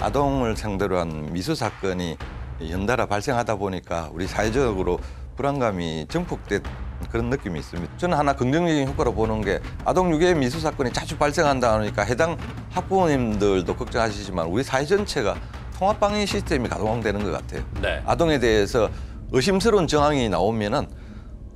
아동을 상대로 한 미수 사건이 연달아 발생하다 보니까 우리 사회적으로 불안감이 증폭된 그런 느낌이 있습니다. 저는 하나 긍정적인 효과로 보는 게 아동 유괴 미수 사건이 자주 발생한다 하니까 해당 학부모님들도 걱정하시지만 우리 사회 전체가 통합 방위 시스템이 가동되는 것 같아요. 네. 아동에 대해서 의심스러운 정황이 나오면은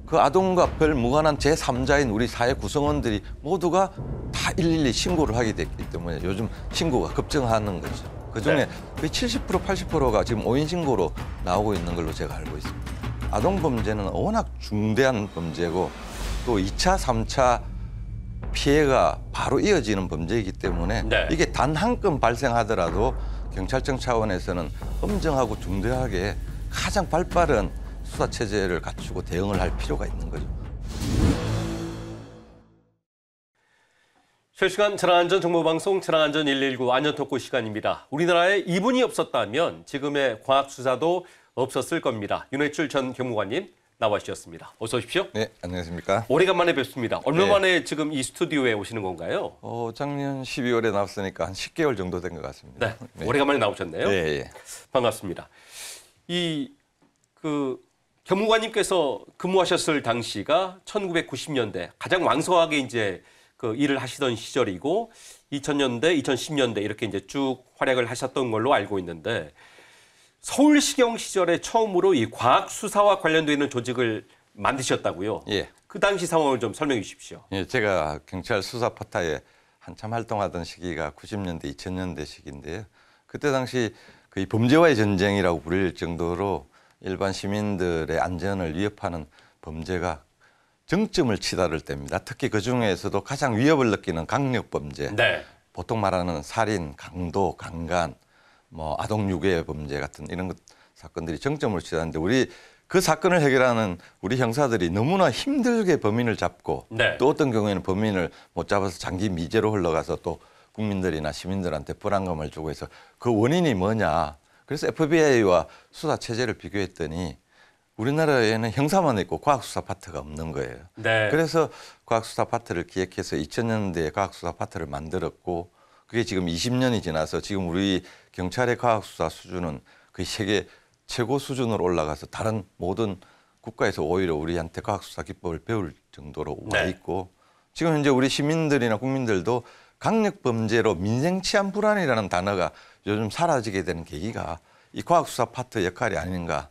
그 아동과 별 무관한 제3자인 우리 사회 구성원들이 모두가 다 112 신고를 하게 됐기 때문에 요즘 신고가 급증하는 거죠. 그중에 네. 거의 70%, 80%가 지금 오인 신고로 나오고 있는 걸로 제가 알고 있습니다. 아동 범죄는 워낙 중대한 범죄고 또 2차, 3차 피해가 바로 이어지는 범죄이기 때문에 네. 이게 단 한 건 발생하더라도 경찰청 차원에서는 엄정하고 중대하게 가장 발빠른 수사 체제를 갖추고 대응을 할 필요가 있는 거죠. 실시간 재난안전 정보방송 재난안전 119 안전토크 시간입니다. 우리나라에 이분이 없었다면 지금의 과학수사도 없었을 겁니다. 윤회출 전 경무관님 나와 주셨습니다. 어서 오십시오. 네, 안녕하십니까. 오래간만에 뵙습니다. 얼마 네. 만에 지금 이 스튜디오에 오시는 건가요? 작년 12월에 나왔으니까 한 10개월 정도 된 것 같습니다. 네, 오래간만에 나오셨네요. 예. 반갑습니다. 경무관님께서 근무하셨을 당시가 1990년대 가장 왕성하게 이제 그 일을 하시던 시절이고 2000년대, 2010년대 이렇게 이제 쭉 활약을 하셨던 걸로 알고 있는데 서울시경 시절에 처음으로 이 과학 수사와 관련되어 있는 조직을 만드셨다고요? 예. 그 당시 상황을 좀 설명해 주십시오. 예, 제가 경찰 수사 파타에 한참 활동하던 시기가 90년대, 2000년대 시기인데요. 그때 당시 거의 범죄와의 전쟁이라고 불릴 정도로 일반 시민들의 안전을 위협하는 범죄가 정점을 치달을 때입니다. 특히 그중에서도 가장 위협을 느끼는 강력범죄, 네. 보통 말하는 살인, 강도, 강간, 아동 유괴 범죄 같은 이런 사건들이 정점을 치닫는데 우리 그 사건을 해결하는 우리 형사들이 너무나 힘들게 범인을 잡고 네. 또 어떤 경우에는 범인을 못 잡아서 장기 미제로 흘러가서 또 국민들이나 시민들한테 불안감을 주고 해서 그 원인이 뭐냐. 그래서 FBI와 수사 체제를 비교했더니 우리나라에는 형사만 있고 과학수사 파트가 없는 거예요. 네. 그래서 과학수사 파트를 기획해서 2000년대에 과학수사 파트를 만들었고 그게 지금 20년이 지나서 지금 우리 경찰의 과학수사 수준은 거의 세계 최고 수준으로 올라가서 다른 모든 국가에서 오히려 우리한테 과학수사 기법을 배울 정도로 와 있고 지금 현재 우리 시민들이나 국민들도 강력범죄로 민생 치안 불안이라는 단어가 요즘 사라지게 되는 계기가 이 과학수사 파트 역할이 아닌가.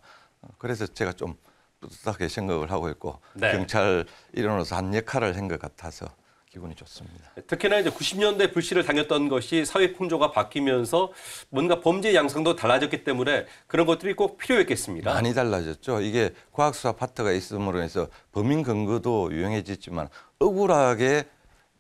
그래서 제가 좀 뿌듯하게 생각을 하고 있고 경찰 일원으로서 한 역할을 한 것 같아서 기분이 좋습니다. 특히나 이제 90년대 불씨를 당했던 것이 사회 풍조가 바뀌면서 뭔가 범죄 양상도 달라졌기 때문에 그런 것들이 꼭 필요했겠습니다. 많이 달라졌죠. 이게 과학수사 파트가 있음으로 해서 범인 근거도 유용해졌지만 억울하게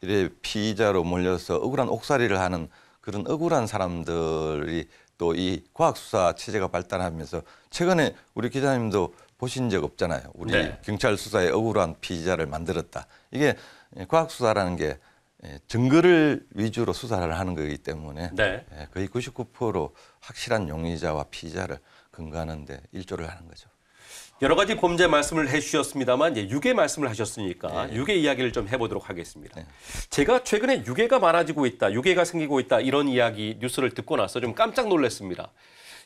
이래 피의자로 몰려서 억울한 옥살이를 하는 그런 억울한 사람들이 또 이 과학수사 체제가 발달하면서 최근에 우리 기자님도 보신 적 없잖아요. 우리 경찰 수사에 억울한 피의자를 만들었다. 이게 과학수사라는 게 증거를 위주로 수사를 하는 거기 때문에 거의 99% 확실한 용의자와 피의자를 근거하는 데 일조를 하는 거죠. 여러 가지 범죄 말씀을 해주셨습니다만 유괴 말씀을 하셨으니까 유괴 이야기를 좀 해보도록 하겠습니다. 제가 최근에 유괴가 많아지고 있다, 유괴가 생기고 있다 이런 이야기 뉴스를 듣고 나서 좀 깜짝 놀랐습니다.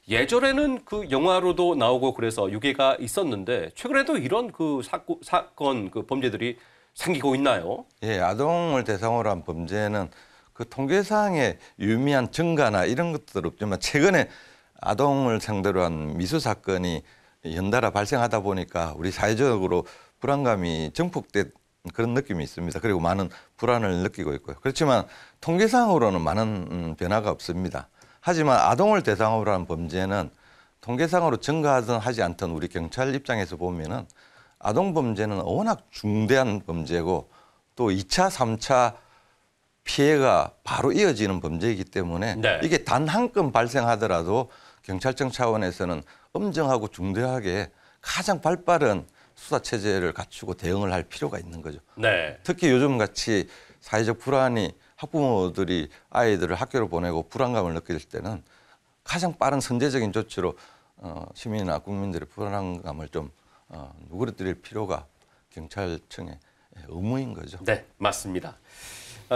예전에는 그 영화로도 나오고 그래서 유괴가 있었는데 최근에도 이런 그 사건 그 범죄들이 생기고 있나요? 예, 아동을 대상으로 한 범죄는 그 통계상의 유의미한 증가나 이런 것들 없지만 최근에 아동을 상대로 한 미수 사건이 연달아 발생하다 보니까 우리 사회적으로 불안감이 증폭된 그런 느낌이 있습니다. 그리고 많은 불안을 느끼고 있고요. 그렇지만 통계상으로는 많은 변화가 없습니다. 하지만 아동을 대상으로 한 범죄는 통계상으로 증가하든 하지 않든 우리 경찰 입장에서 보면은 아동 범죄는 워낙 중대한 범죄고 또 2차, 3차 피해가 바로 이어지는 범죄이기 때문에 이게 단 한 건 발생하더라도 경찰청 차원에서는 엄정하고 중대하게 가장 발빠른 수사 체제를 갖추고 대응을 할 필요가 있는 거죠. 특히 요즘같이 사회적 불안이 학부모들이 아이들을 학교로 보내고 불안감을 느낄 때는 가장 빠른 선제적인 조치로 시민이나 국민들의 불안감을 좀 누그러뜨릴 필요가 경찰청의 의무인 거죠. 네, 맞습니다.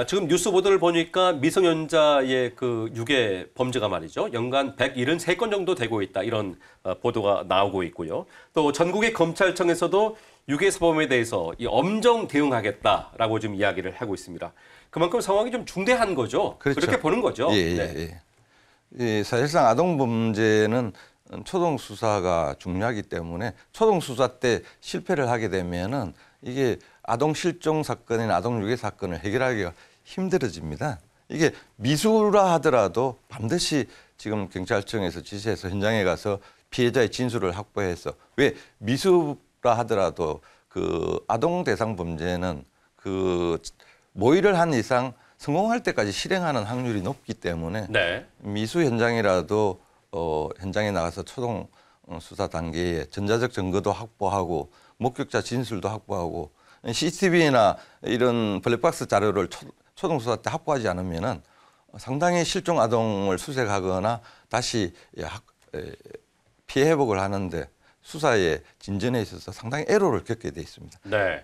지금 뉴스 보도를 보니까 미성년자의 그 유괴 범죄가 말이죠. 연간 173건 정도 되고 있다. 이런 보도가 나오고 있고요. 또 전국의 검찰청에서도 유괴 사범에 대해서 이 엄정 대응하겠다라고 지금 이야기를 하고 있습니다. 그만큼 상황이 좀 중대한 거죠. 그렇죠. 그렇게 보는 거죠. 예. 사실상 아동 범죄는 초동 수사가 중요하기 때문에 초동 수사 때 실패를 하게 되면은 이게 아동 실종 사건이나 아동 유괴 사건을 해결하기가 힘들어집니다. 이게 미수라 하더라도 반드시 지금 경찰청에서 지시해서 현장에 가서 피해자의 진술을 확보해서, 왜 미수라 하더라도 그 아동 대상 범죄는 그 모의를 한 이상 성공할 때까지 실행하는 확률이 높기 때문에 네. 미수 현장이라도 현장에 나가서 초동 수사 단계에 전자적 증거도 확보하고 목격자 진술도 확보하고 CCTV나 이런 블랙박스 자료를 초동 수사 때 확보하지 않으면은 상당히 실종 아동을 수색하거나 다시 피해 회복을 하는데 수사의 진전에 있어서 상당히 애로를 겪게 돼 있습니다. 네.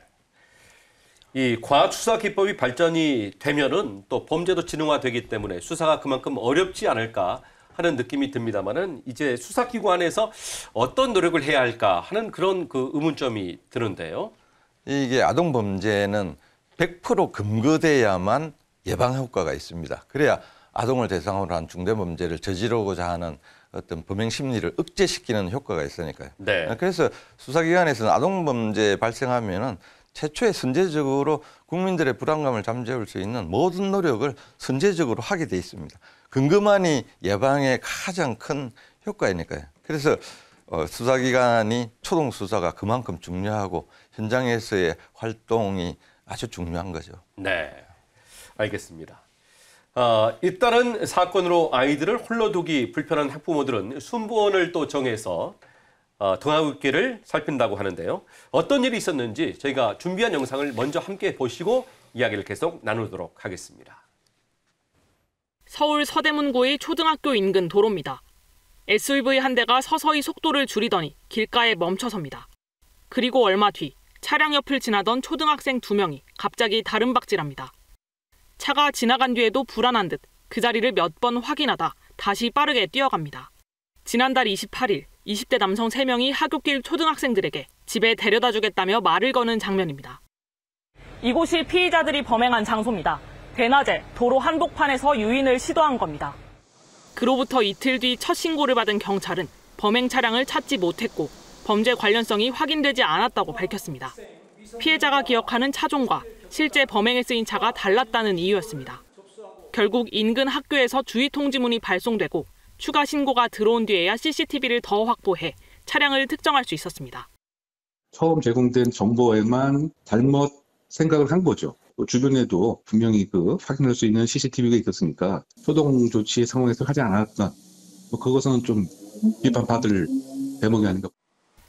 이 과학 수사 기법이 발전이 되면은 또 범죄도 지능화되기 때문에 수사가 그만큼 어렵지 않을까 하는 느낌이 듭니다만은 이제 수사기관에서 어떤 노력을 해야 할까 하는 그런 그 의문점이 드는데요. 이게 아동 범죄는 100% 금거돼야만 예방 효과가 있습니다. 그래야 아동을 대상으로 한 중대 범죄를 저지르고자 하는 어떤 범행 심리를 억제시키는 효과가 있으니까요. 네. 그래서 수사기관에서는 아동 범죄 발생하면은 최초에 선제적으로 국민들의 불안감을 잠재울 수 있는 모든 노력을 선제적으로 하게 돼 있습니다. 근거만이 예방에 가장 큰 효과이니까요. 그래서 수사기관이 초동 수사가 그만큼 중요하고 현장에서의 활동이 아주 중요한 거죠. 네, 알겠습니다. 일단은 사건으로 아이들을 홀로 두기 불편한 학부모들은 순부원을 또 정해서 등하굣길을 살핀다고 하는데요. 어떤 일이 있었는지 저희가 준비한 영상을 먼저 함께 보시고 이야기를 계속 나누도록 하겠습니다. 서울 서대문구의 초등학교 인근 도로입니다. SUV 한 대가 서서히 속도를 줄이더니 길가에 멈춰섭니다. 그리고 얼마 뒤 차량 옆을 지나던 초등학생 2명이 갑자기 다름박질합니다. 차가 지나간 뒤에도 불안한 듯 그 자리를 몇 번 확인하다 다시 빠르게 뛰어갑니다. 지난달 28일 20대 남성 3명이 하굣길 초등학생들에게 집에 데려다 주겠다며 말을 거는 장면입니다. 이곳이 피의자들이 범행한 장소입니다. 대낮에 도로 한복판에서 유인을 시도한 겁니다. 그로부터 이틀 뒤 첫 신고를 받은 경찰은 범행 차량을 찾지 못했고 범죄 관련성이 확인되지 않았다고 밝혔습니다. 피해자가 기억하는 차종과 실제 범행에 쓰인 차가 달랐다는 이유였습니다. 결국 인근 학교에서 주의 통지문이 발송되고 추가 신고가 들어온 뒤에야 CCTV를 더 확보해 차량을 특정할 수 있었습니다. 처음 제공된 정보에만 잘못 생각을 한 거죠. 주변에도 분명히 확인할 수 있는 CCTV가 있었으니까 소동 조치 상황에서 하지 않았다. 그것은 좀 비판받을 대목이 아닌가.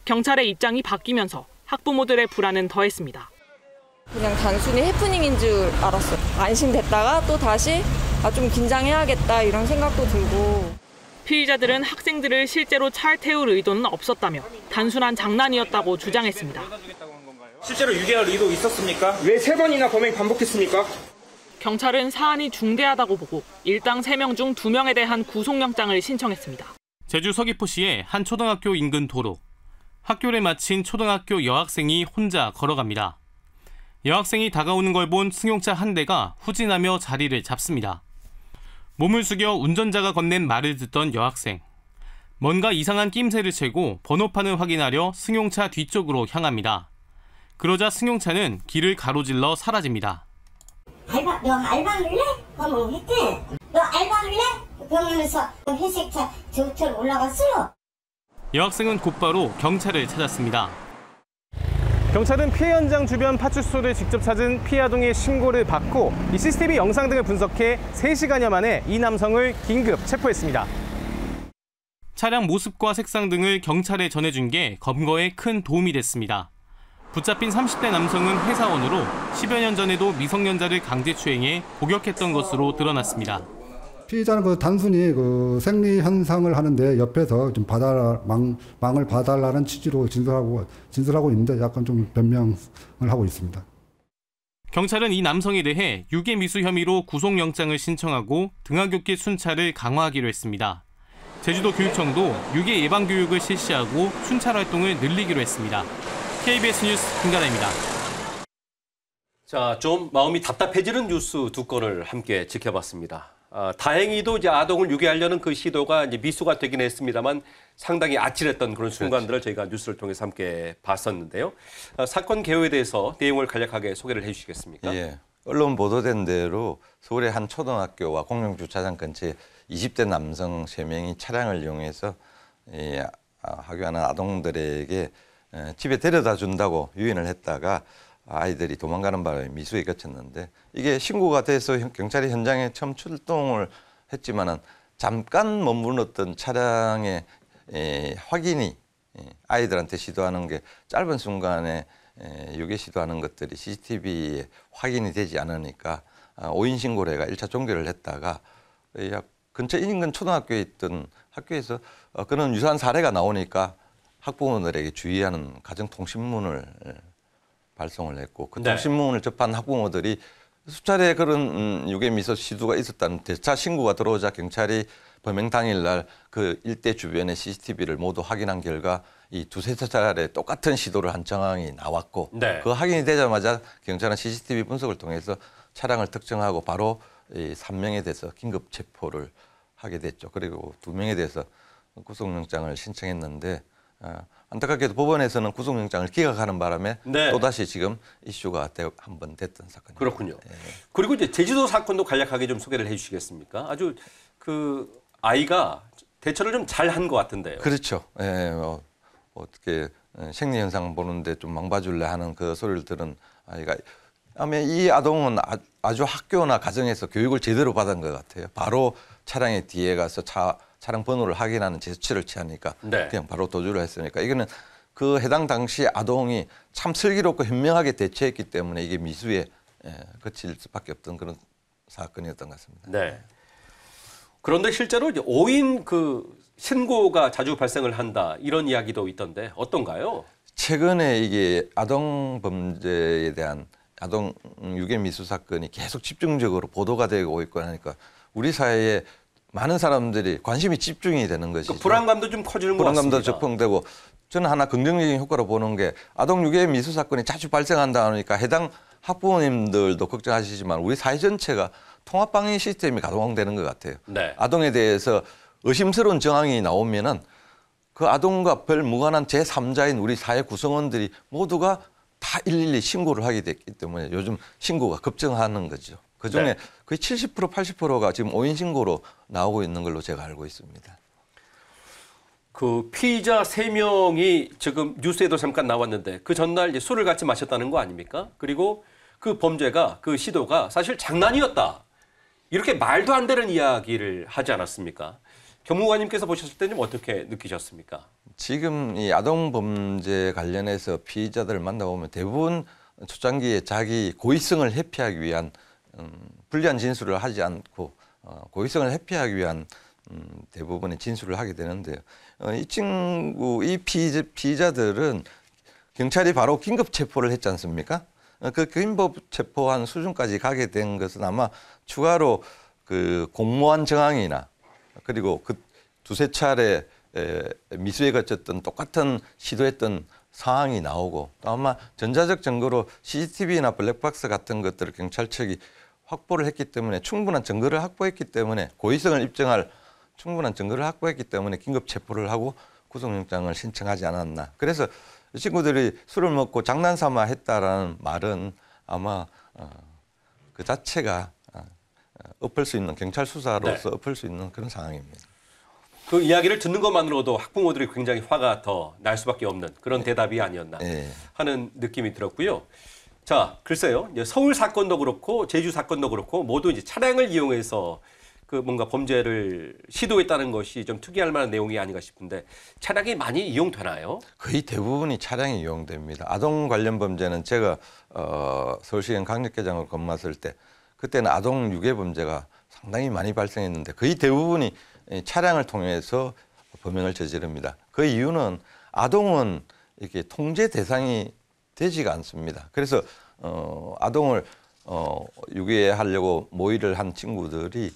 경찰의 입장이 바뀌면서 학부모들의 불안은 더했습니다. 그냥 단순히 해프닝인 줄 알았어요. 안심됐다가 또 다시 좀 긴장해야겠다 이런 생각도 들고. 피의자들은 학생들을 실제로 차에 태울 의도는 없었다며 단순한 장난이었다고 주장했습니다. 실제로 유괴할 의도 있었습니까? 왜 3번이나 범행 반복했습니까? 경찰은 사안이 중대하다고 보고 일당 3명 중 2명에 대한 구속영장을 신청했습니다. 제주 서귀포시의 한 초등학교 인근 도로. 학교를 마친 초등학교 여학생이 혼자 걸어갑니다. 여학생이 다가오는 걸 본 승용차 한 대가 후진하며 자리를 잡습니다. 몸을 숙여 운전자가 건넨 말을 듣던 여학생. 뭔가 이상한 낌새를 채고 번호판을 확인하려 승용차 뒤쪽으로 향합니다. 그러자 승용차는 길을 가로질러 사라집니다. 너 알바할래? 그러면 했대. 너 알바할래? 그러면서 회색차 저쪽으로 올라갔어요. 여학생은 곧바로 경찰을 찾았습니다. 경찰은 피해 현장 주변 파출소를 직접 찾은 피해 아동의 신고를 받고 이 CCTV 영상 등을 분석해 3시간여 만에 이 남성을 긴급 체포했습니다. 차량 모습과 색상 등을 경찰에 전해준 게 검거에 큰 도움이 됐습니다. 붙잡힌 30대 남성은 회사원으로 10여 년 전에도 미성년자를 강제추행해 복역했던 것으로 드러났습니다. 피의자는 단순히 생리 현상을 하는데 옆에서 좀 망을 봐달라는 취지로 진술하고 있는데 약간 좀 변명을 하고 있습니다. 경찰은 이 남성에 대해 유괴 미수 혐의로 구속영장을 신청하고 등하굣길 순찰을 강화하기로 했습니다. 제주도 교육청도 유괴 예방 교육을 실시하고 순찰 활동을 늘리기로 했습니다. KBS 뉴스 김가다입니다. 자, 좀 마음이 답답해지는 뉴스 두 건을 함께 지켜봤습니다. 다행히도 이제 아동을 유괴하려는 그 시도가 이제 미수가 되긴 했습니다만 상당히 아찔했던 그런 순간들을 저희가 뉴스를 통해서 함께 봤었는데요. 사건 개요에 대해서 내용을 간략하게 소개를 해주시겠습니까? 예. 언론 보도된 대로 서울의 한 초등학교와 공영주차장 근처에 20대 남성 3명이 차량을 이용해서 하교하는 아동들에게 집에 데려다 준다고 유인을 했다가 아이들이 도망가는 바람에 미수에 그쳤는데 이게 신고가 돼서 경찰이 현장에 처음 출동을 했지만은 잠깐 머물렀던 차량의 확인이 아이들한테 시도하는 게 짧은 순간에 유괴 시도하는 것들이 CCTV에 확인이 되지 않으니까 오인 신고를 해가 1차 종결을 했다가 근처 인근 초등학교에 있던 학교에서 그런 유사한 사례가 나오니까 학부모들에게 주의하는 가정통신문을 발송을 했고 그 통신문을 접한 학부모들이 수차례 그런 유괴 미수 시도가 있었다는 대차 신고가 들어오자 경찰이 범행 당일날 그 일대 주변의 CCTV를 모두 확인한 결과 이 두세 차례 똑같은 시도를 한 정황이 나왔고 그 확인이 되자마자 경찰은 CCTV 분석을 통해서 차량을 특정하고 바로 이 3명에 대해서 긴급 체포를 하게 됐죠. 그리고 2명에 대해서 구속영장을 신청했는데 안타깝게도 법원에서는 구속영장을 기각하는 바람에 또다시 지금 이슈가 한 번 됐던 사건입니다. 그렇군요. 그리고 이제 제주도 사건도 간략하게 좀 소개를 해 주시겠습니까? 아주 그 아이가 대처를 좀 잘한 것 같은데요. 그렇죠. 어떻게 생리 현상 보는데 좀 망봐줄래 하는 그 소리를 들은 아이가 이 아동은 아주 학교나 가정에서 교육을 제대로 받은 것 같아요. 바로 차량의 뒤에 가서 차량 번호를 확인하는 제스처를 취하니까 그냥 바로 도주를 했으니까 이거는 그 해당 당시 아동이 참 슬기롭고 현명하게 대처했기 때문에 이게 미수에 그칠 수밖에 없던 그런 사건이었던 것 같습니다. 네. 그런데 실제로 이제 오인 그 신고가 자주 발생을 한다 이런 이야기도 있던데 어떤가요? 최근에 이게 아동 범죄에 대한 아동 유괴 미수 사건이 계속 집중적으로 보도가 되고 있고 하니까 우리 사회에 많은 사람들이 관심이 집중이 되는 것이죠. 그 불안감도 좀 커지는 것 같습니다. 불안감도 적응되고 저는 하나 긍정적인 효과로 보는 게 아동 유괴 미수 사건이 자주 발생한다 하니까 해당 학부모님들도 걱정하시지만 우리 사회 전체가 통합방위 시스템이 가동되는 것 같아요. 아동에 대해서 의심스러운 정황이 나오면은 그 아동과 별 무관한 제3자인 우리 사회 구성원들이 모두가 다 112 신고를 하게 됐기 때문에 요즘 신고가 급증하는 거죠. 그중에 거의 70% 80%가 지금 오인 신고로 나오고 있는 걸로 제가 알고 있습니다. 그 피의자 3명이 지금 뉴스에도 잠깐 나왔는데 그 전날 이제 술을 같이 마셨다는 거 아닙니까? 그리고 그 범죄가 그 시도가 사실 장난이었다. 이렇게 말도 안 되는 이야기를 하지 않았습니까? 경무관님께서 보셨을 때는 어떻게 느끼셨습니까? 지금 이 아동 범죄 관련해서 피의자들을 만나보면 대부분 초창기에 자기 고의성을 회피하기 위한 불리한 진술을 하지 않고 고의성을 회피하기 위한 대부분의 진술을 하게 되는데요. 이 피의자들은 경찰이 바로 긴급 체포를 했지 않습니까? 그 긴급 체포한 수준까지 가게 된 것은 아마 추가로 그 공모한 정황이나 그리고 그 두세 차례 미수에 거쳤던 똑같은 시도했던 상황이 나오고 또 아마 전자적 증거로 CCTV나 블랙박스 같은 것들을 경찰 측이 확보를 했기 때문에 충분한 증거를 확보했기 때문에 고의성을 입증할 충분한 증거를 확보했기 때문에 긴급 체포를 하고 구속영장을 신청하지 않았나. 그래서 이 친구들이 술을 먹고 장난삼아 했다라는 말은 아마 그 자체가 엎을 수 있는 경찰 수사로서 엎을 수 있는 그런 상황입니다. 그 이야기를 듣는 것만으로도 학부모들이 굉장히 화가 더 날 수밖에 없는 그런 대답이 아니었나 하는 느낌이 들었고요. 자, 글쎄요. 이제 서울 사건도 그렇고 제주 사건도 그렇고 모두 이제 차량을 이용해서 그 뭔가 범죄를 시도했다는 것이 좀 특이할 만한 내용이 아닌가 싶은데 차량이 많이 이용되나요? 거의 대부분이 차량이 이용됩니다. 아동 관련 범죄는 제가 서울시경 강력계장을 근무했을 때 그때는 아동 유괴 범죄가 상당히 많이 발생했는데 거의 대부분이 차량을 통해서 범행을 저지릅니다. 그 이유는 아동은 이렇게 통제 대상이 되지가 않습니다. 그래서 아동을 유괴하려고 모의를 한 친구들이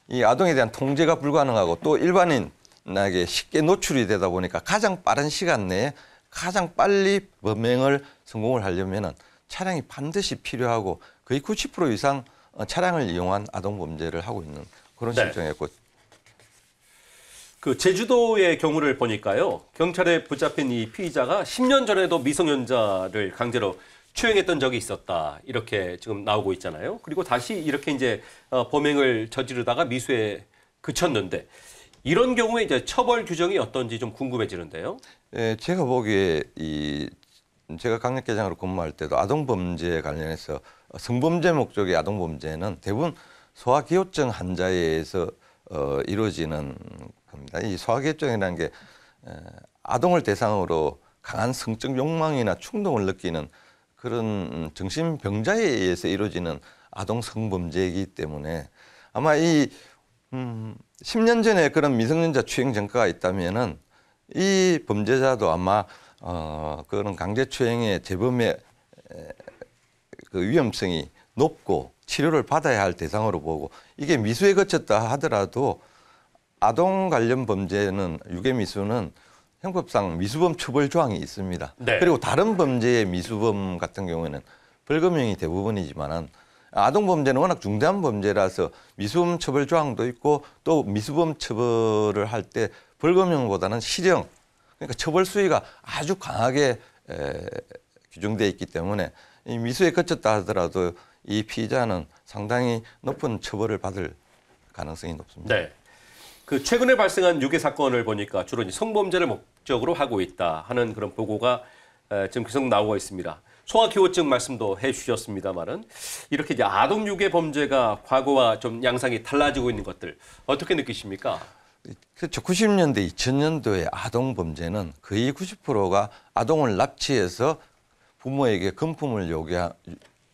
이 아동에 대한 통제가 불가능하고 또 일반인에게 쉽게 노출이 되다 보니까 가장 빠른 시간 내에 가장 빨리 범행을 성공을 하려면은 차량이 반드시 필요하고 거의 90% 이상 차량을 이용한 아동 범죄를 하고 있는 그런 네. 실정이었고. 그 제주도의 경우를 보니까요. 경찰에 붙잡힌 이 피의자가 10년 전에도 미성년자를 강제로 추행했던 적이 있었다. 이렇게 지금 나오고 있잖아요. 그리고 다시 이렇게 이제 범행을 저지르다가 미수에 그쳤는데 이런 경우에 이제 처벌 규정이 어떤지 좀 궁금해지는데요. 예, 제가 보기에 제가 강력계장으로 근무할 때도 아동 범죄에 관련해서 성범죄 목적의 아동 범죄는 대부분 소아기호증 환자에 의해서 이루어지는 겁니다. 이 소아기호증이라는 게 아동을 대상으로 강한 성적 욕망이나 충동을 느끼는 그런 정신병자에 의해서 이루어지는 아동 성범죄이기 때문에 아마 이 10년 전에 그런 미성년자 추행 전과가 있다면은 이 범죄자도 아마 그런 강제추행의 재범의 그 위험성이 높고 치료를 받아야 할 대상으로 보고 이게 미수에 그쳤다 하더라도 아동 관련 범죄는 유괴미수는 형법상 미수범 처벌 조항이 있습니다. 네. 그리고 다른 범죄의 미수범 같은 경우에는 벌금형이 대부분이지만은 아동 범죄는 워낙 중대한 범죄라서 미수범 처벌 조항도 있고 또 미수범 처벌을 할 때 벌금형보다는 실형 그러니까 처벌 수위가 아주 강하게 규정되어 있기 때문에 이 미수에 그쳤다 하더라도 이 피의자는 상당히 높은 처벌을 받을 가능성이 높습니다. 네. 그 최근에 발생한 유괴 사건을 보니까 주로 이제 성범죄를 목적으로 하고 있다 하는 그런 보고가 지금 계속 나오고 있습니다. 소아기호증 말씀도 해주셨습니다만은 이렇게 이제 아동 유괴 범죄가 과거와 좀 양상이 달라지고 있는 것들 어떻게 느끼십니까? 그렇죠. 90년대, 2000년도의 아동 범죄는 거의 90%가 아동을 납치해서 부모에게 금품을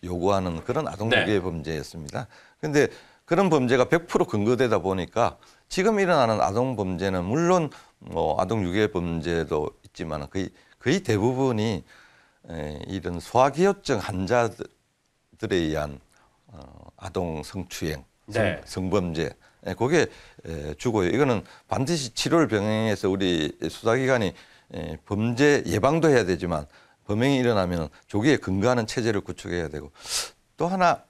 요구하는 그런 아동 유괴 네. 범죄였습니다. 그런데 그런 범죄가 100% 근거되다 보니까 지금 일어나는 아동 범죄는 물론 뭐 아동 유괴 범죄도 있지만 거의 대부분이 이런 소아기호증 환자들에 의한 아동 성추행, 네. 성범죄 그게 주고요. 이거는 반드시 치료를 병행해서 우리 수사기관이 범죄 예방도 해야 되지만 범행이 일어나면 조기에 근거하는 체제를 구축해야 되고 또 하나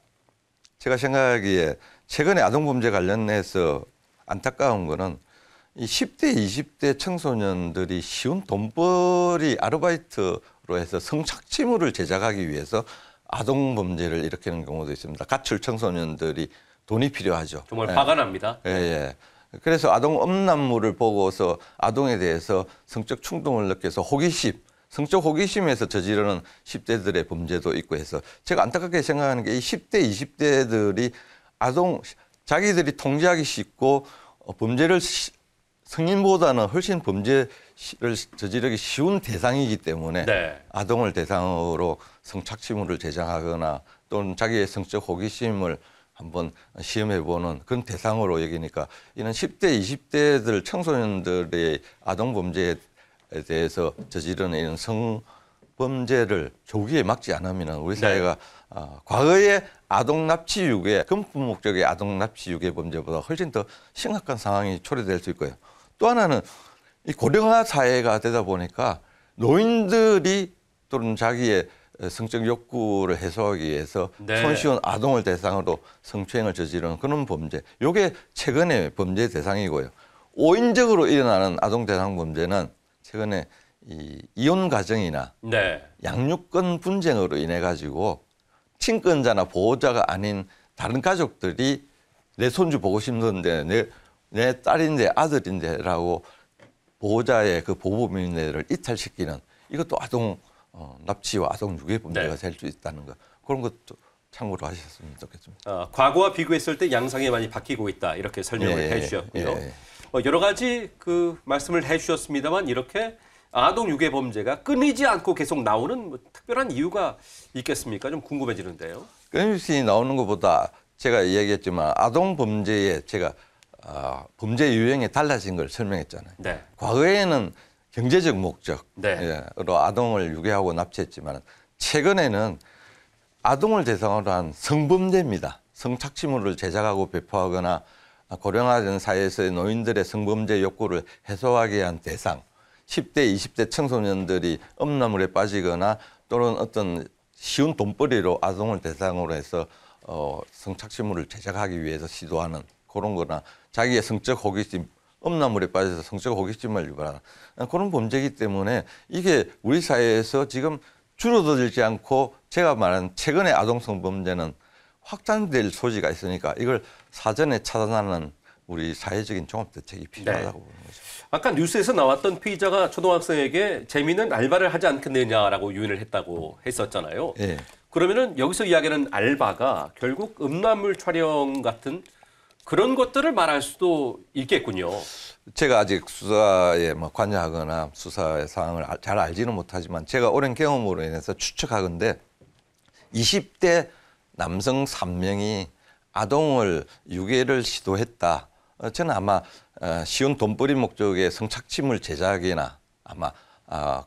제가 생각하기에 최근에 아동범죄 관련해서 안타까운 거는 이 10대, 20대 청소년들이 쉬운 돈벌이 아르바이트로 해서 성착취물을 제작하기 위해서 아동범죄를 일으키는 경우도 있습니다. 가출 청소년들이 돈이 필요하죠. 정말 화가 납니다. 예, 예. 그래서 아동 음란물을 보고서 아동에 대해서 성적 충동을 느껴서 호기심, 성적 호기심에서 저지르는 10대들의 범죄도 있고 해서 제가 안타깝게 생각하는 게 이 10대, 20대들이 아동 자기들이 통제하기 쉽고 범죄를 성인보다는 훨씬 범죄를 저지르기 쉬운 대상이기 때문에 네. 아동을 대상으로 성착취물을 제작하거나 또는 자기의 성적 호기심을 한번 시험해보는 그런 대상으로 여기니까 이런 10대, 20대들 청소년들의 아동 범죄에 대해서 저지르는 이런 성범죄를 조기에 막지 않으면 우리 사회가 과거의 아동 납치 유괴, 금품 목적의 아동 납치 유괴 범죄보다 훨씬 더 심각한 상황이 초래될 수 있고요. 또 하나는 이 고령화 사회가 되다 보니까 노인들이 또는 자기의 성적 욕구를 해소하기 위해서 네. 손쉬운 아동을 대상으로 성추행을 저지르는 그런 범죄. 이게 최근의 범죄 대상이고요. 오인적으로 일어나는 아동 대상 범죄는 최근에 이혼 가정이나 네. 양육권 분쟁으로 인해 가지고 친권자나 보호자가 아닌 다른 가족들이 내 손주 보고 싶는데 내 딸인데 아들인데라고 보호자의 그 보호민례를 이탈시키는 이것도 아동 납치와 아동 유괴 범죄가 될 수 있다는 거 그런 것도 참고로 하셨으면 좋겠습니다. 과거와 비교했을 때 양상이 많이 바뀌고 있다 이렇게 설명을 해주셨고요. 여러 가지 그 말씀을 해주셨습니다만 이렇게 아동 유괴 범죄가 끊이지 않고 계속 나오는 뭐 특별한 이유가 있겠습니까? 좀 궁금해지는데요. 끊임없이 나오는 것보다 제가 이야기했지만 아동 범죄에 제가 범죄 유형이 달라진 걸 설명했잖아요. 네. 과거에는 경제적 목적으로 네. 아동을 유괴하고 납치했지만 최근에는 아동을 대상으로 한 성범죄입니다. 성착취물을 제작하고 배포하거나 고령화된 사회에서의 노인들의 성범죄 욕구를 해소하기 위한 대상, 10대, 20대 청소년들이 음란물에 빠지거나 또는 어떤 쉬운 돈벌이로 아동을 대상으로 해서 성착취물을 제작하기 위해서 시도하는 그런 거나 자기의 성적 호기심, 음란물에 빠져서 성적 호기심을 유발하는 그런 범죄이기 때문에 이게 우리 사회에서 지금 줄어들지 않고 제가 말한 최근의 아동 성범죄는 확산될 소지가 있으니까 이걸 사전에 차단하는 우리 사회적인 종합대책이 필요하다고 보는 거죠. 아까 뉴스에서 나왔던 피의자가 초등학생에게 재미있는 알바를 하지 않겠느냐라고 유인을 했다고 했었잖아요. 예. 그러면은 여기서 이야기하는 알바가 결국 음란물 촬영 같은 그런 것들을 말할 수도 있겠군요. 제가 아직 수사에 관여하거나 수사의 상황을 잘 알지는 못하지만 제가 오랜 경험으로 인해서 추측하건대 20대 남성 3명이 아동을 유괴를 시도했다. 저는 아마 쉬운 돈벌이 목적의 성착취물 제작이나 아마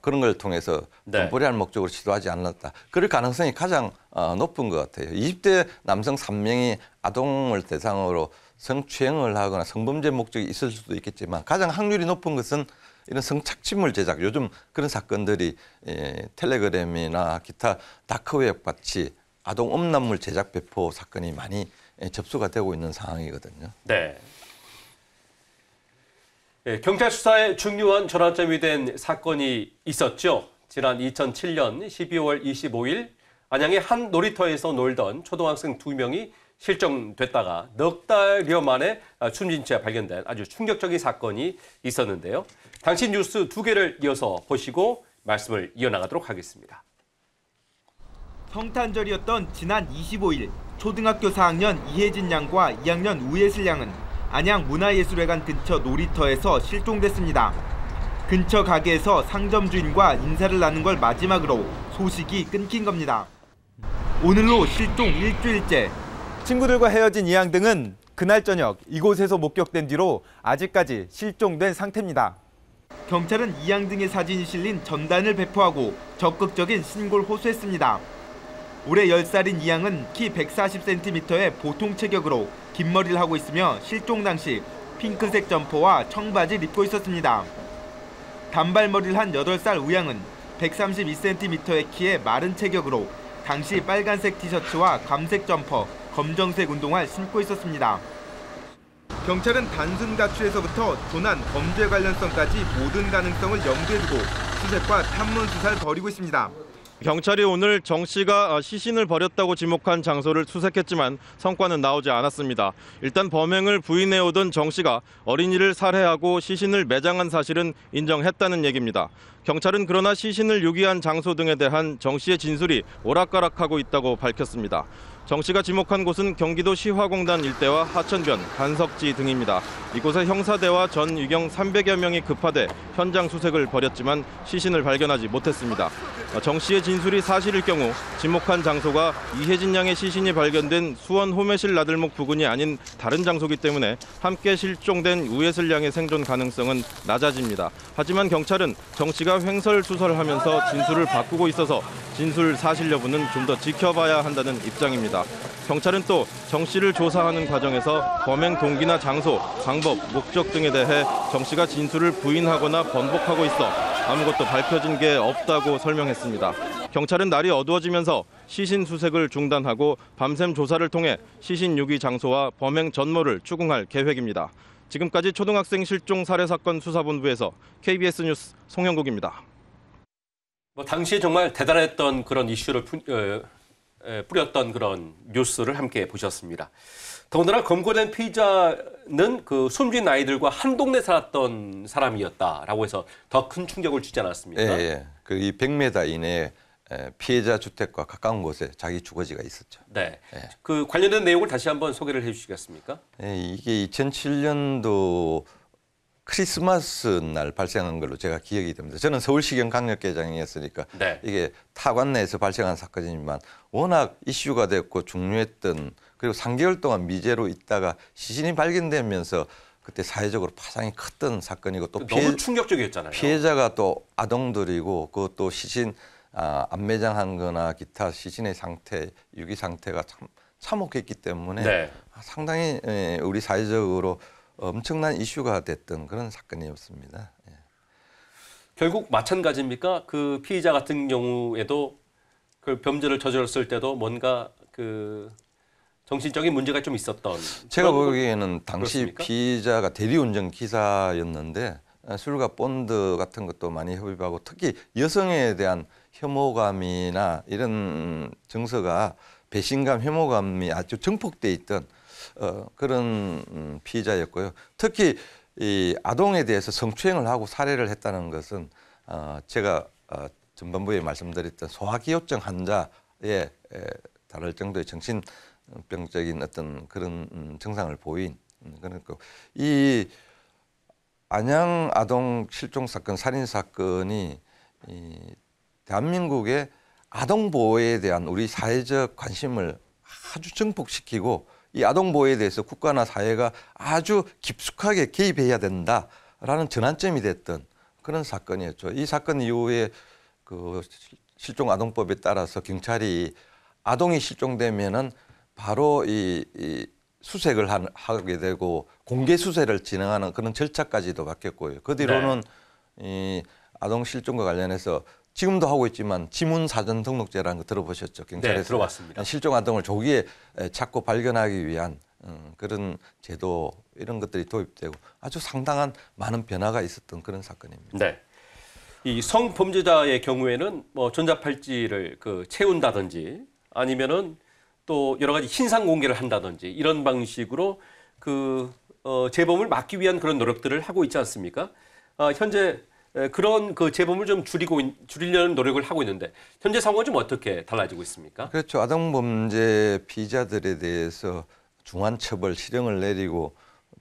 그런 걸 통해서 돈벌이할 목적으로 시도하지 않았다. 그럴 가능성이 가장 높은 것 같아요. 20대 남성 3명이 아동을 대상으로 성추행을 하거나 성범죄 목적이 있을 수도 있겠지만 가장 확률이 높은 것은 이런 성착취물 제작, 요즘 그런 사건들이 텔레그램이나 기타 다크웹 같이 아동 음란물 제작 배포 사건이 많이 접수가 되고 있는 상황이거든요. 네. 네, 경찰 수사에 중요한 전환점이 된 사건이 있었죠. 지난 2007년 12월 25일 안양의 한 놀이터에서 놀던 초등학생 2명이 실종됐다가 넉 달여 만에 숨진 채 발견된 아주 충격적인 사건이 있었는데요. 당시 뉴스 2개를 이어서 보시고 말씀을 이어나가도록 하겠습니다. 성탄절이었던 지난 25일 초등학교 4학년 이혜진 양과 2학년 우예슬 양은 안양 문화예술회관 근처 놀이터에서 실종됐습니다. 근처 가게에서 상점 주인과 인사를 나눈 걸 마지막으로 소식이 끊긴 겁니다. 오늘로 실종 일주일째. 친구들과 헤어진 이 양 등은 그날 저녁 이곳에서 목격된 뒤로 아직까지 실종된 상태입니다. 경찰은 이 양 등의 사진이 실린 전단을 배포하고 적극적인 신고를 호소했습니다. 올해 10살인 이 양은 키 140cm의 보통 체격으로 긴 머리를 하고 있으며 실종 당시 핑크색 점퍼와 청바지를 입고 있었습니다. 단발머리를 한 8살 우 양은 132cm의 키에 마른 체격으로 당시 빨간색 티셔츠와 감색 점퍼, 검정색 운동화를 신고 있었습니다. 경찰은 단순 가출에서부터 조난, 범죄 관련성까지 모든 가능성을 염두에 두고 수색과 탐문 수사를 벌이고 있습니다. 경찰이 오늘 정 씨가 시신을 버렸다고 지목한 장소를 수색했지만 성과는 나오지 않았습니다. 일단 범행을 부인해오던 정 씨가 어린이를 살해하고 시신을 매장한 사실은 인정했다는 얘기입니다. 경찰은 그러나 시신을 유기한 장소 등에 대한 정 씨의 진술이 오락가락하고 있다고 밝혔습니다. 정 씨가 지목한 곳은 경기도 시화공단 일대와 하천변, 간석지 등입니다. 이곳에 형사대와 전 유경 300여 명이 급파돼 현장 수색을 벌였지만 시신을 발견하지 못했습니다. 정 씨의 진술이 사실일 경우 지목한 장소가 이혜진 양의 시신이 발견된 수원 호매실 나들목 부근이 아닌 다른 장소이기 때문에 함께 실종된 우예슬 양의 생존 가능성은 낮아집니다. 하지만 경찰은 정 씨가 횡설수설하면서 진술을 바꾸고 있어서 진술 사실 여부는 좀 더 지켜봐야 한다는 입장입니다. 경찰은 또 정 씨를 조사하는 과정에서 범행 동기나 장소, 방법, 목적 등에 대해 정 씨가 진술을 부인하거나 번복하고 있어 아무것도 밝혀진 게 없다고 설명했습니다. 경찰은 날이 어두워지면서 시신 수색을 중단하고 밤샘 조사를 통해 시신 유기 장소와 범행 전모를 추궁할 계획입니다. 지금까지 초등학생 실종 살해 사건 수사본부에서 KBS 뉴스 송영국입니다. 당시에 정말 대단했던 그런 이슈를 뿌렸던 그런 뉴스를 함께 보셨습니다. 더군다나 검거된 피의자는 그 숨진 아이들과 한 동네 살았던 사람이었다라고 해서 더 큰 충격을 주지 않았습니까? 예. 그 이 100m 이내에 피해자 주택과 가까운 곳에 자기 주거지가 있었죠. 네. 예. 그 관련된 내용을 다시 한번 소개를 해주시겠습니까? 예, 이게 2007년도 크리스마스 날 발생한 걸로 제가 기억이 됩니다. 저는 서울시경 강력계장이었으니까 네. 이게 타관 내에서 발생한 사건이지만 워낙 이슈가 됐고 중요했던, 그리고 3개월 동안 미제로 있다가 시신이 발견되면서 그때 사회적으로 파장이 컸던 사건이고 또 너무 충격적이었잖아요. 피해자가 또 아동들이고 그것도 시신 안 매장한 거나 기타 시신의 상태, 유기 상태가 참 참혹했기 때문에 네. 상당히 우리 사회적으로 엄청난 이슈가 됐던 그런 사건이었습니다. 예. 결국 마찬가지입니까? 그 피의자 같은 경우에도 그 범죄를 저질렀을 때도 뭔가 그 정신적인 문제가 좀 있었던. 제가 보기에는 당시 그렇습니까? 피의자가 대리운전 기사였는데 술과 본드 같은 것도 많이 흡입하고 특히 여성에 대한 혐오감이나 이런 정서가 배신감, 혐오감이 아주 증폭돼 있던 그런 피의자였고요. 특히 이 아동에 대해서 성추행을 하고 살해를 했다는 것은 제가 전반부에 말씀드렸던 소아기호증 환자에 달할 정도의 정신병적인 어떤 그런 증상을 보인 그러니까 이 안양 아동 실종 사건, 살인 사건이 이 대한민국의 아동 보호에 대한 우리 사회적 관심을 아주 증폭시키고 이 아동 보호에 대해서 국가나 사회가 아주 깊숙하게 개입해야 된다라는 전환점이 됐던 그런 사건이었죠. 이 사건 이후에 그 실종 아동법에 따라서 경찰이 아동이 실종되면은 바로 이 수색을 하게 되고 공개 수색을 진행하는 그런 절차까지도 바뀌었고요. 그 뒤로는 이 아동 실종과 관련해서 지금도 하고 있지만 지문 사전 등록제라는 거 들어보셨죠? 경찰에서 네, 들어봤습니다. 실종 아동을 조기에 찾고 발견하기 위한 그런 제도 이런 것들이 도입되고 아주 상당한 많은 변화가 있었던 그런 사건입니다. 네. 이 성범죄자의 경우에는 뭐 전자팔찌를 그 채운다든지 아니면은 또 여러 가지 신상 공개를 한다든지 이런 방식으로 그 재범을 막기 위한 그런 노력들을 하고 있지 않습니까? 현재 그런 그 재범을 좀 줄이려는 노력을 하고 있는데 현재 상황은 좀 어떻게 달라지고 있습니까? 그렇죠. 아동 범죄 피의자들에 대해서 중한 처벌, 실형을 내리고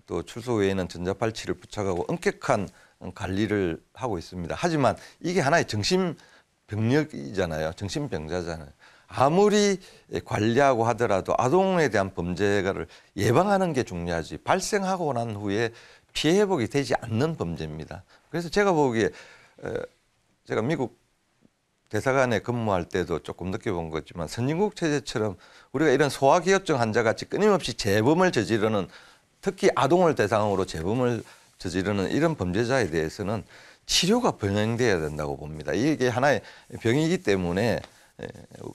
또 출소 외에는 전자팔찌를 부착하고 엄격한 관리를 하고 있습니다. 하지만 이게 하나의 정신병력이잖아요. 정신병자잖아요. 아무리 관리하고 하더라도 아동에 대한 범죄를 예방하는 게 중요하지 발생하고 난 후에 피해 회복이 되지 않는 범죄입니다. 그래서 제가 보기에 제가 미국 대사관에 근무할 때도 조금 느껴본 거지만 선진국 체제처럼 우리가 이런 소아기호증 환자같이 끊임없이 재범을 저지르는 특히 아동을 대상으로 재범을 저지르는 이런 범죄자에 대해서는 치료가 병행돼야 된다고 봅니다. 이게 하나의 병이기 때문에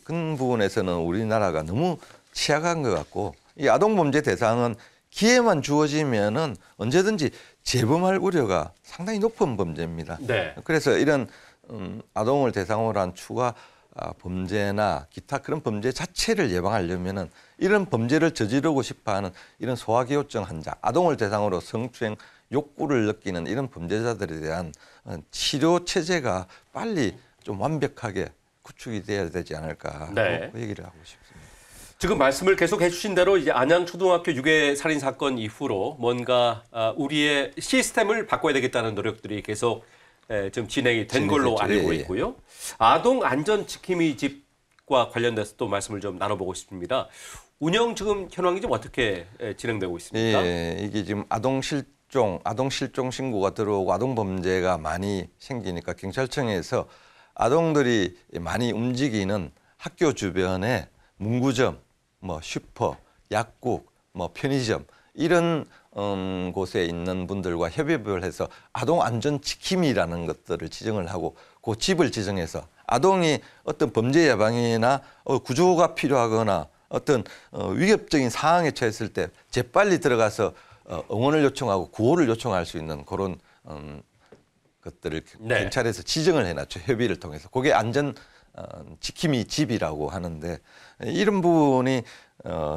그 부분에서는 우리나라가 너무 취약한 것 같고 이 아동범죄 대상은 기회만 주어지면은 언제든지 재범할 우려가 상당히 높은 범죄입니다. 네. 그래서 이런 아동을 대상으로 한 추가 범죄나 기타 그런 범죄 자체를 예방하려면은 이런 범죄를 저지르고 싶어하는 이런 소아기호증 환자, 아동을 대상으로 성추행 욕구를 느끼는 이런 범죄자들에 대한 치료 체제가 빨리 좀 완벽하게 구축이 돼야 되지 않을까 네. 그 얘기를 하고 싶습니다. 지금 말씀을 계속 해주신 대로 이제 안양 초등학교 유괴 살인 사건 이후로 뭔가 우리의 시스템을 바꿔야 되겠다는 노력들이 계속 좀 진행이 된 걸로 알고 있고요. 아동 안전 지킴이 집과 관련돼서 또 말씀을 좀 나눠보고 싶습니다. 운영 지금 현황이 좀 어떻게 진행되고 있습니까? 예, 이게 지금 아동 실종 신고가 들어오고 아동 범죄가 많이 생기니까 경찰청에서 아동들이 많이 움직이는 학교 주변에 문구점, 뭐 슈퍼, 약국, 뭐 편의점 이런 곳에 있는 분들과 협업을 해서 아동 안전 지킴이라는 것들을 지정을 하고 그 집을 지정해서 아동이 어떤 범죄 예방이나 구조가 필요하거나 어떤 위협적인 상황에 처했을 때 재빨리 들어가서 응원을 요청하고 구호를 요청할 수 있는 그런 것들을 네. 경찰에서 지정을 해놨죠. 협의를 통해서. 그게 안전 지킴이 집이라고 하는데 이런 부분이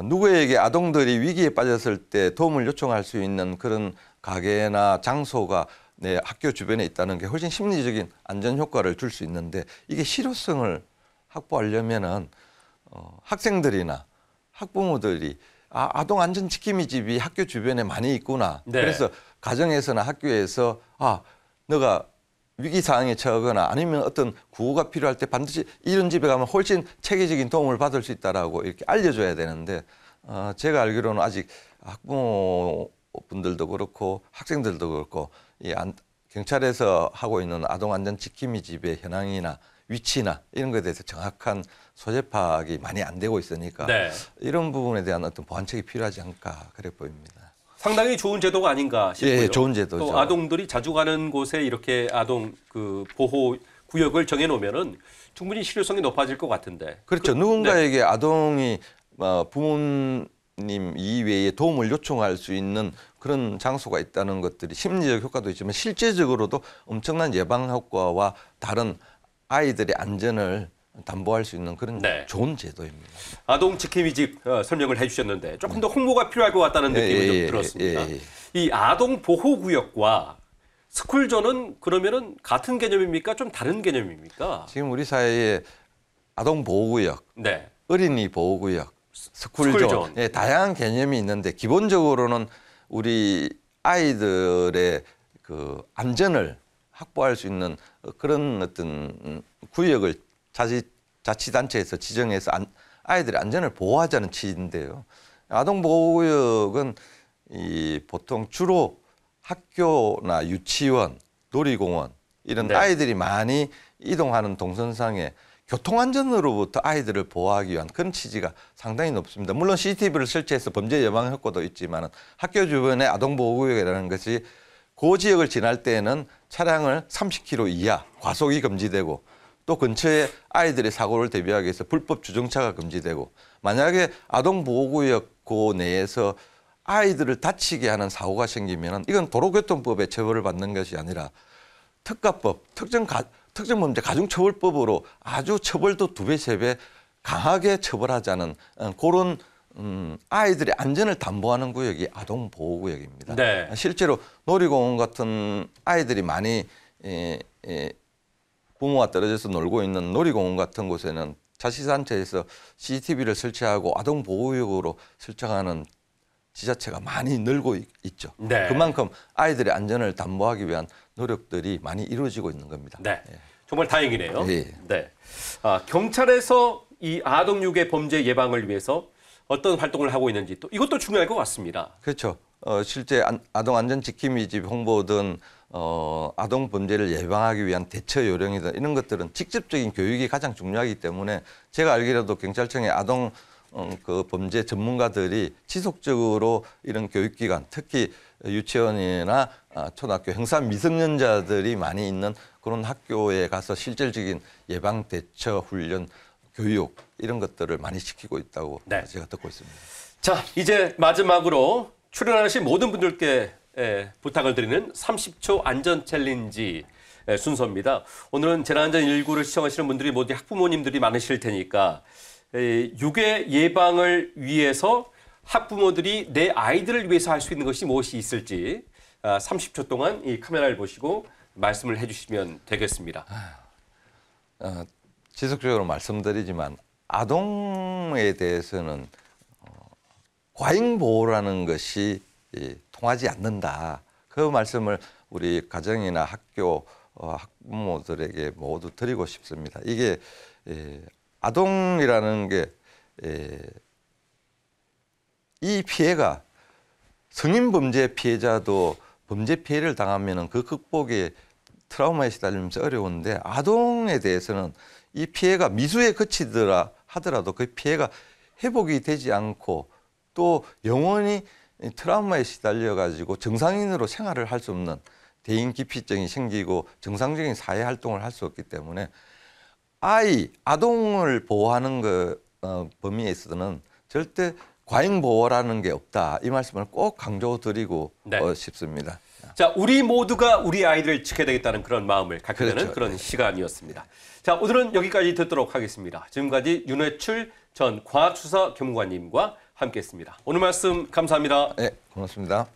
누구에게 아동들이 위기에 빠졌을 때 도움을 요청할 수 있는 그런 가게나 장소가 내 학교 주변에 있다는 게 훨씬 심리적인 안전 효과를 줄 수 있는데 이게 실효성을 확보하려면은 학생들이나 학부모들이 아동 안전 지킴이 집이 학교 주변에 많이 있구나. 네. 그래서 가정에서나 학교에서 너가 위기 상황에 처하거나 아니면 어떤 구호가 필요할 때 반드시 이런 집에 가면 훨씬 체계적인 도움을 받을 수 있다라고 이렇게 알려줘야 되는데 제가 알기로는 아직 학부모분들도 그렇고 학생들도 그렇고 경찰에서 하고 있는 아동안전지킴이 집의 현황이나 위치나 이런 것에 대해서 정확한 소재 파악이 많이 안 되고 있으니까 네. 이런 부분에 대한 어떤 보완책이 필요하지 않을까 그래 보입니다. 상당히 좋은 제도가 아닌가 싶고요. 예, 좋은 제도죠. 또 아동들이 자주 가는 곳에 이렇게 아동 그 보호 구역을 정해놓으면은 충분히 실효성이 높아질 것 같은데. 그렇죠. 누군가에게 아동이 부모님 이외에 도움을 요청할 수 있는 그런 장소가 있다는 것들이 심리적 효과도 있지만 실제적으로도 엄청난 예방 효과와 다른 아이들의 안전을 담보할 수 있는 그런 좋은 제도입니다. 아동 지킴이 집 설명을 해주셨는데 조금 더 홍보가 필요할 것 같다는 느낌이 좀 들었습니다. 이 아동 보호구역과 스쿨존은 그러면은 같은 개념입니까? 좀 다른 개념입니까? 지금 우리 사회에 아동 보호구역, 어린이 보호구역, 스쿨존, 예, 다양한 개념이 있는데 기본적으로는 우리 아이들의 그 안전을 확보할 수 있는 그런 어떤 구역을 자치단체에서 지정해서 아이들의 안전을 보호하자는 취지인데요. 아동보호구역은 보통 주로 학교나 유치원, 놀이공원 이런 아이들이 많이 이동하는 동선상에 교통안전으로부터 아이들을 보호하기 위한 그런 취지가 상당히 높습니다. 물론 CCTV를 설치해서 범죄 예방 효과도 있지만 학교 주변의 아동보호구역이라는 것이 그 지역을 지날 때에는 차량을 30km 이하 과속이 금지되고 또 근처에 아이들의 사고를 대비하기 위해서 불법 주정차가 금지되고 만약에 아동보호구역 그 내에서 아이들을 다치게 하는 사고가 생기면 이건 도로교통법에 처벌을 받는 것이 아니라 특가법, 특정범죄 가중처벌법으로 아주 처벌도 2배, 3배 강하게 처벌하자는 그런 아이들의 안전을 담보하는 구역이 아동보호구역입니다. 실제로 놀이공원 같은 아이들이 많이 부모와 떨어져서 놀고 있는 놀이공원 같은 곳에는 자치단체에서 CCTV를 설치하고 아동보호구역으로 설정하는 지자체가 많이 늘고 있죠. 그만큼 아이들의 안전을 담보하기 위한 노력들이 많이 이루어지고 있는 겁니다. 정말 다행이네요. 경찰에서 이 아동유괴 범죄 예방을 위해서 어떤 활동을 하고 있는지 또 이것도 중요할 것 같습니다. 그렇죠. 실제 아동안전지킴이집 홍보든 아동 범죄를 예방하기 위한 대처 요령이든 이런 것들은 직접적인 교육이 가장 중요하기 때문에 제가 알기로도 경찰청의 아동 그 범죄 전문가들이 지속적으로 이런 교육기관, 특히 유치원이나 초등학교 형사 미성년자들이 많이 있는 그런 학교에 가서 실질적인 예방 대처 훈련, 교육 이런 것들을 많이 시키고 있다고 제가 듣고 있습니다. 자, 이제 마지막으로 출연하신 모든 분들께 부탁을 드리는 30초 안전 챌린지 순서입니다. 오늘은 재난안전119를 시청하시는 분들이 모두 학부모님들이 많으실 테니까 유괴 예방을 위해서 학부모들이 내 아이들을 위해서 할 수 있는 것이 무엇이 있을지 30초 동안 이 카메라를 보시고 말씀을 해주시면 되겠습니다. 지속적으로 말씀드리지만 아동에 대해서는 과잉보호라는 것이 통하지 않는다. 그 말씀을 우리 가정이나 학교, 학부모들에게 모두 드리고 싶습니다. 이게 아동이라는 게 이 피해가 성인 범죄 피해자도 범죄 피해를 당하면 그 극복에 트라우마에 시달리면서 어려운데 아동에 대해서는 이 피해가 미수에 그치더라 하더라도 그 피해가 회복이 되지 않고 또 영원히 트라우마에 시달려 가지고 정상인으로 생활을 할 수 없는 대인 기피증이 생기고 정상적인 사회 활동을 할 수 없기 때문에 아동을 보호하는 범위에 있어서는 절대 과잉 보호라는 게 없다. 이 말씀을 꼭 강조드리고 싶습니다. 자, 우리 모두가 우리 아이들을 지켜야 되겠다는 그런 마음을 갖게 되는 그런 시간이었습니다. 자, 오늘은 여기까지 듣도록 하겠습니다. 지금까지 윤회출 전 과학수사 교무관님과 함께했습니다. 오늘 말씀 감사합니다. 네, 고맙습니다.